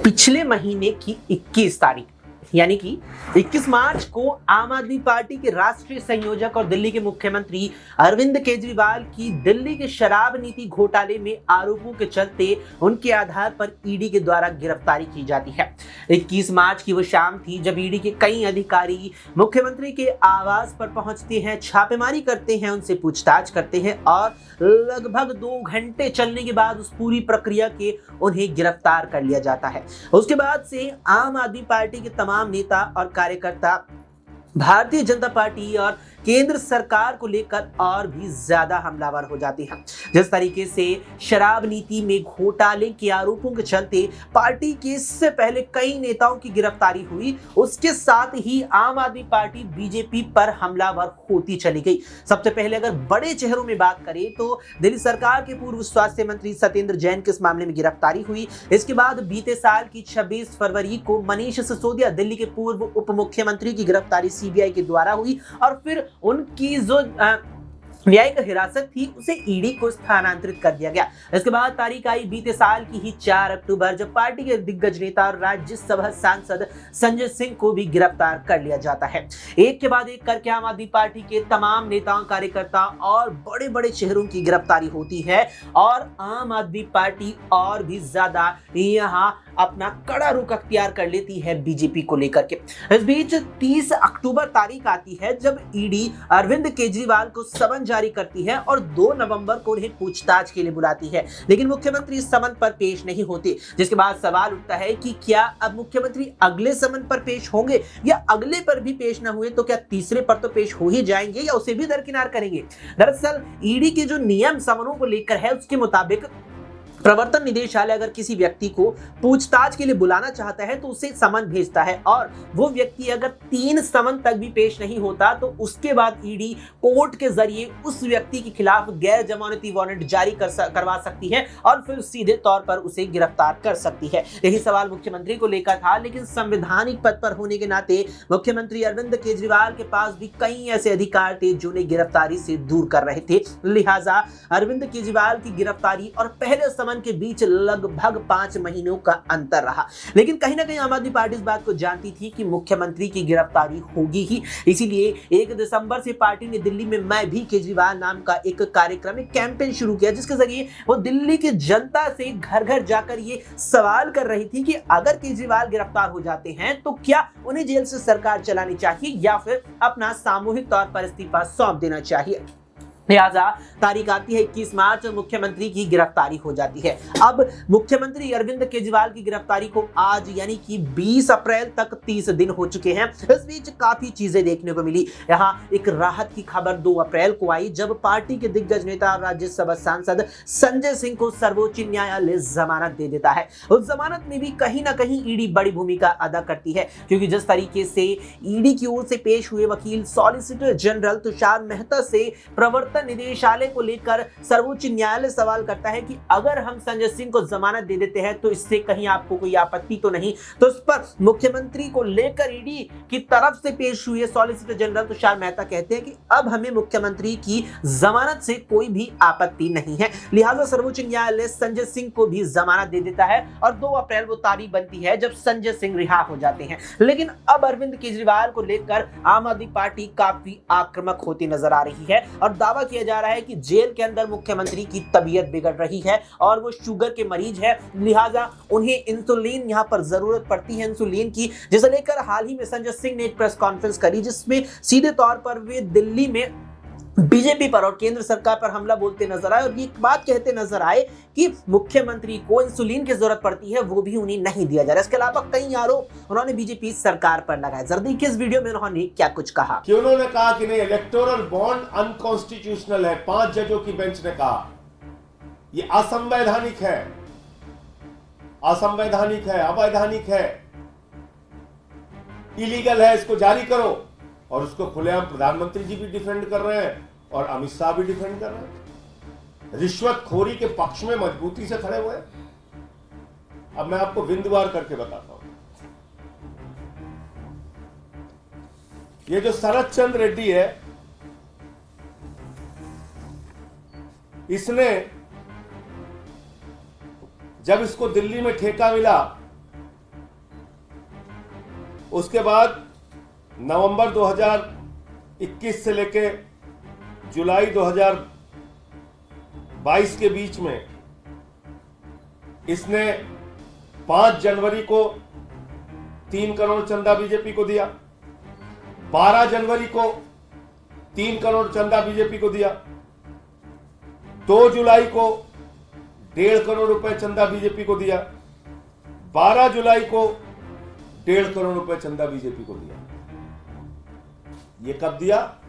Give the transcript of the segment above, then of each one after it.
पिछले महीने की 21 तारीख यानी कि 21 मार्च को आम आदमी पार्टी के राष्ट्रीय संयोजक और दिल्ली के मुख्यमंत्री अरविंद केजरीवाल की दिल्ली के शराब नीति घोटाले में आरोपों के चलते उनके आधार पर ईडी के द्वारा गिरफ्तारी की जाती है। 21 मार्च की वो शाम थी जब ईडी के कई अधिकारी मुख्यमंत्री के आवास पर पहुंचते हैं, छापेमारी करते हैं, उनसे पूछताछ करते हैं और लगभग 2 घंटे चलने के बाद उस पूरी प्रक्रिया के उन्हें गिरफ्तार कर लिया जाता है। उसके बाद से आम आदमी पार्टी के तमाम नेता और कार्यकर्ता भारतीय जनता पार्टी और केंद्र सरकार को लेकर और भी ज्यादा हमलावर हो जाते हैं। जिस तरीके से शराब नीति में घोटाले के आरोपों के चलते पार्टी के इससे पहले कई नेताओं की गिरफ्तारी हुई, उसके साथ ही आम आदमी पार्टी बीजेपी पर हमलावर होती चली गई। सबसे पहले अगर बड़े चेहरों में बात करें तो दिल्ली सरकार के पूर्व स्वास्थ्य मंत्री सत्येंद्र जैन की इस मामले में गिरफ्तारी हुई। इसके बाद बीते साल की 26 फरवरी को मनीष सिसोदिया दिल्ली के पूर्व उप मुख्यमंत्री की गिरफ्तारी सीबीआई के द्वारा हुई और फिर उनकी जो न्यायिक हिरासत थी उसे ईडी को स्थानांतरित कर दिया गया। इसके बाद तारीख आई बीते साल की ही 4 अक्टूबर जब पार्टी के दिग्गज नेता और राज्यसभा सांसद संजय सिंह को भी गिरफ्तार कर लिया जाता है। एक के बाद एक करके आम आदमी पार्टी के तमाम नेताओं, कार्यकर्ता और बड़े बड़े चेहरों की गिरफ्तारी होती है और आम आदमी पार्टी और भी ज्यादा यहाँ अपना कड़ा रुख अख्तियार कर लेती है बीजेपी को लेकर के। इस बीच 30 अक्टूबर तारीख आती है जब ईडी अरविंद केजरीवाल को समन जारी करती है और 2 नवंबर को उन्हें पूछताछ के लिए बुलाती है, लेकिन मुख्यमंत्री समन पर पेश नहीं होते। जिसके बाद सवाल उठता है कि क्या अब मुख्यमंत्री अगले समन पर पेश होंगे या अगले पर भी पेश ना हुए तो क्या तीसरे पर तो पेश हो ही जाएंगे या उसे भी दरकिनार करेंगे। दरअसल ईडी के जो नियम समनों को लेकर है उसके मुताबिक प्रवर्तन निदेशालय अगर किसी व्यक्ति को पूछताछ के लिए बुलाना चाहता है तो उसे समन भेजता है और वो व्यक्ति अगर 3 समन तक भी पेश नहीं होता तो उसके बाद ईडी कोर्ट के जरिए उस व्यक्ति के खिलाफ गैर जमानती वारंट जारी करवा सकती है और फिर सीधे तौर पर उसे गिरफ्तार कर सकती है। यही सवाल मुख्यमंत्री को लेकर था, लेकिन संवैधानिक पद पर होने के नाते मुख्यमंत्री अरविंद केजरीवाल के पास भी कई ऐसे अधिकार थे जो उन्हें गिरफ्तारी से दूर कर रहे थे। लिहाजा अरविंद केजरीवाल की गिरफ्तारी और पहले समन के बीच लगभग 5 महीनों का अंतर रहा, लेकिन कहीं ना कहीं आम आदमी पार्टी इस बात को जानती थी कि मुख्यमंत्री की गिरफ्तारी होगी ही। इसीलिए 1 दिसंबर से पार्टी ने दिल्ली में मैं भी केजरीवाल नाम का एक कार्यक्रम, एक कैंपेन शुरू किया जिसके जरिए वो दिल्ली की जनता से घर घर जाकर ये सवाल कर रही थी कि अगर केजरीवाल गिरफ्तार हो जाते हैं तो क्या उन्हें जेल से सरकार चलानी चाहिए या फिर अपना सामूहिक तौर पर इस्तीफा सौंप देना चाहिए। लिहाजा तारीख आती है 21 मार्च, मुख्यमंत्री की गिरफ्तारी हो जाती है। अब मुख्यमंत्री अरविंद केजरीवाल की गिरफ्तारी को आज यानी कि 20 अप्रैल तक 30 दिन हो चुके हैं। इस बीच काफी चीजें देखने को मिली। यहाँ एक राहत की खबर 2 अप्रैल को आई जब पार्टी के दिग्गज नेता और राज्यसभा सांसद संजय सिंह को सर्वोच्च न्यायालय जमानत दे देता है। उस जमानत में भी कहीं ना कहीं ईडी बड़ी भूमिका अदा करती है, क्योंकि जिस तरीके से ईडी की ओर से पेश हुए वकील सॉलिसिटर जनरल तुषार मेहता से प्रवर्तन निदेशालय को लेकर सर्वोच्च न्यायालय सवाल करता है कि अगर हम संजय सिंह को जमानत दे देते हैं तो इससे कहीं आपको कोई आपत्ति तो नहीं। तो इस पर मुख्यमंत्री को लेकर ईडी की तरफ से पेश हुए सॉलिसिटर जनरल तुषार मेहता कहते हैं कि अब हमें मुख्यमंत्री की जमानत से कोई भी आपत्ति नहीं है। लिहाजा सर्वोच्च न्यायालय संजय सिंह को भी जमानत दे देता है और 2 अप्रैल वो तारीख बनती है जब संजय सिंह रिहा हो जाते हैं। लेकिन अब अरविंद केजरीवाल को लेकर आम आदमी पार्टी काफी आक्रामक होती नजर आ रही है और दावा किया जा रहा है कि जेल के अंदर मुख्यमंत्री की तबीयत बिगड़ रही है और वो शुगर के मरीज है। लिहाजा उन्हें इंसुलिन यहां पर जरूरत पड़ती है, इंसुलिन की, जिसे लेकर हाल ही में संजय सिंह ने एक प्रेस कॉन्फ्रेंस करी जिसमें सीधे तौर पर वे दिल्ली में बीजेपी पर और केंद्र सरकार पर हमला बोलते नजर आए और ये बात कहते नजर आए कि मुख्यमंत्री को इंसुलिन की जरूरत पड़ती है, वो भी उन्हें नहीं दिया जा रहा है। इसके अलावा कई आरोप उन्होंने बीजेपी सरकार पर लगाए। जरा देखिए इस वीडियो में उन्होंने क्या कुछ कहा। कि उन्होंने कहा कि नहीं, इलेक्टोरल बॉन्ड अनकॉन्स्टिट्यूशनल है। 5 जजों की बेंच ने कहा यह असंवैधानिक है, असंवैधानिक है, अवैधानिक है, इलीगल है, इसको जारी करो। और उसको खुलेआम प्रधानमंत्री जी भी डिफेंड कर रहे हैं और अमित शाह भी डिफेंड कर रहे हैं। रिश्वतखोरी के पक्ष में मजबूती से खड़े हुए। अब मैं आपको बिंदुवार करके बताता हूं। ये जो शरद चंद्र रेड्डी है, इसने जब इसको दिल्ली में ठेका मिला उसके बाद नवंबर 2021 से लेके जुलाई 2022 के बीच में इसने 5 जनवरी को 3 करोड़ चंदा बीजेपी को दिया, 12 जनवरी को 3 करोड़ चंदा बीजेपी को दिया, 2 जुलाई को 1.5 करोड़ रुपए चंदा बीजेपी को दिया, 12 जुलाई को 1.5 करोड़ रुपए चंदा बीजेपी को दिया। ये कब दिया?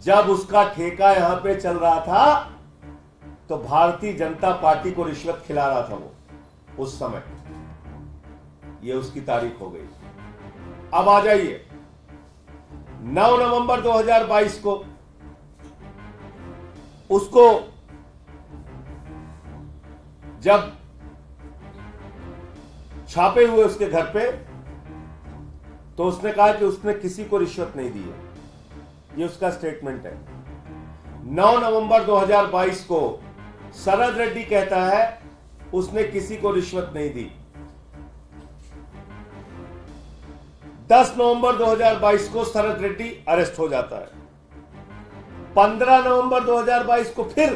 जब उसका ठेका यहां पे चल रहा था तो भारतीय जनता पार्टी को रिश्वत खिला रहा था वो उस समय। ये उसकी तारीख हो गई। अब आ जाइए 9 नवंबर 2022 को उसको जब छापे हुए उसके घर पे, तो उसने कहा कि उसने किसी को रिश्वत नहीं दी है। ये उसका स्टेटमेंट है। 9 नवंबर 2022 को शरद रेड्डी कहता है उसने किसी को रिश्वत नहीं दी। 10 नवंबर 2022 को शरद रेड्डी अरेस्ट हो जाता है। 15 नवंबर 2022 को फिर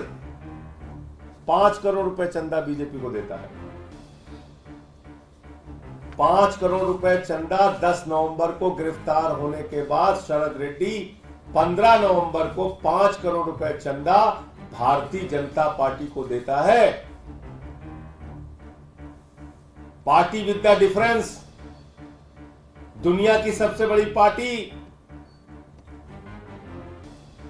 5 करोड़ रुपए चंदा बीजेपी को देता है। 5 करोड़ रुपए चंदा 10 नवंबर को गिरफ्तार होने के बाद शरद रेड्डी 15 नवंबर को 5 करोड़ रुपए चंदा भारतीय जनता पार्टी को देता है। पार्टी विद द डिफरेंस, दुनिया की सबसे बड़ी पार्टी,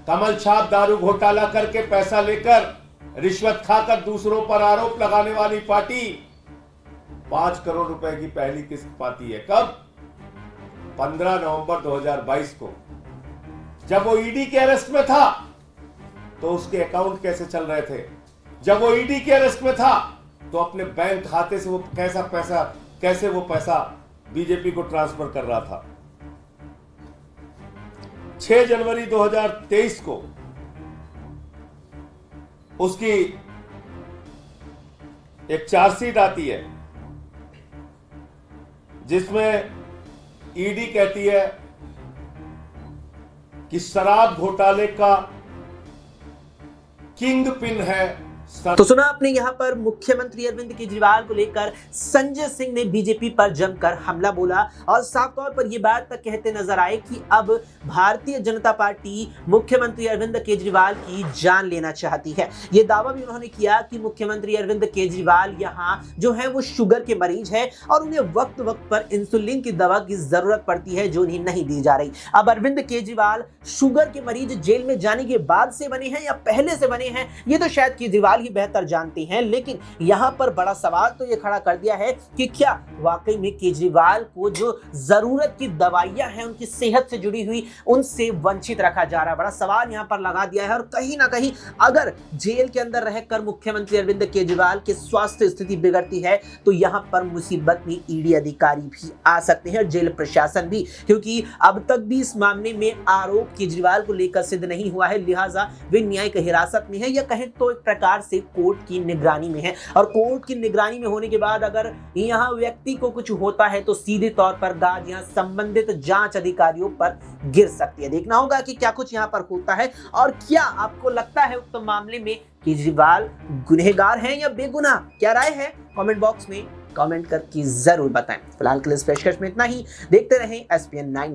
कमल छाप दारू घोटाला करके पैसा लेकर रिश्वत खाकर दूसरों पर आरोप लगाने वाली पार्टी 5 करोड़ रुपए की पहली किस्त पाती है। कब? 15 नवंबर 2022 को। जब वो ईडी के अरेस्ट में था तो उसके अकाउंट कैसे चल रहे थे? जब वो ईडी के अरेस्ट में था तो अपने बैंक खाते से वो कैसे वो पैसा बीजेपी को ट्रांसफर कर रहा था। 6 जनवरी 2023 को उसकी एक चार्जशीट आती है जिसमें ईडी कहती है कि शराब घोटाले का किंग पिन है। तो सुना आपने यहाँ पर मुख्यमंत्री अरविंद केजरीवाल को लेकर संजय सिंह ने बीजेपी पर जमकर हमला बोला और साफ तौर पर यह बात तक कहते नजर आए कि अब भारतीय जनता पार्टी मुख्यमंत्री अरविंद केजरीवाल की जान लेना चाहती है। यह दावा भी उन्होंने किया कि मुख्यमंत्री अरविंद केजरीवाल यहाँ जो है वो शुगर के मरीज है और उन्हें वक्त वक्त पर इंसुलिन की दवा की जरूरत पड़ती है जो उन्हें नहीं दी जा रही। अब अरविंद केजरीवाल शुगर के मरीज जेल में जाने के बाद से बने हैं या पहले से बने हैं, ये तो शायद केजरीवाल ही बेहतर जानते हैं। लेकिन यहां पर बड़ा सवाल तो यह खड़ा कर दिया है कि क्या वाकई में केजरीवाल को जो जरूरत की दवाइयां हैं उनकी सेहत से जुड़ी हुई उनसे वंचित रखा जा रहा है। बड़ा सवाल यहां पर लगा दिया है और कहीं ना कहीं अगर जेल के अंदर रहकर मुख्यमंत्री अरविंद केजरीवाल की स्वास्थ्य स्थिति बिगड़ती है तो यहां पर मुसीबत में ईडी अधिकारी भी आ सकते हैं और जेल प्रशासन भी, क्योंकि अब तक भी इस मामले में आरोप केजरीवाल को लेकर सिद्ध नहीं हुआ है। लिहाजा वे न्यायिक हिरासत में है या कहें तो एक प्रकार से कोर्ट की निगरानी में है और कोर्ट की निगरानी में होने के बाद अगर यहां व्यक्ति को कुछ होता है तो सीधे तौर पर गाज यहां संबंधित जांच अधिकारियों पर गिर सकती है। देखना होगा कि क्या कुछ यहां पर होता है और क्या आपको लगता है उक्त मामले में केजरीवाल गुनहगार हैं या बेगुनाह। क्या राय है कमेंट बॉक्स में कमेंट करके जरूर बताएं। फिलहाल के लिए इस पेशकश में इतना ही। देखते रहें SPN 9 न्यूज।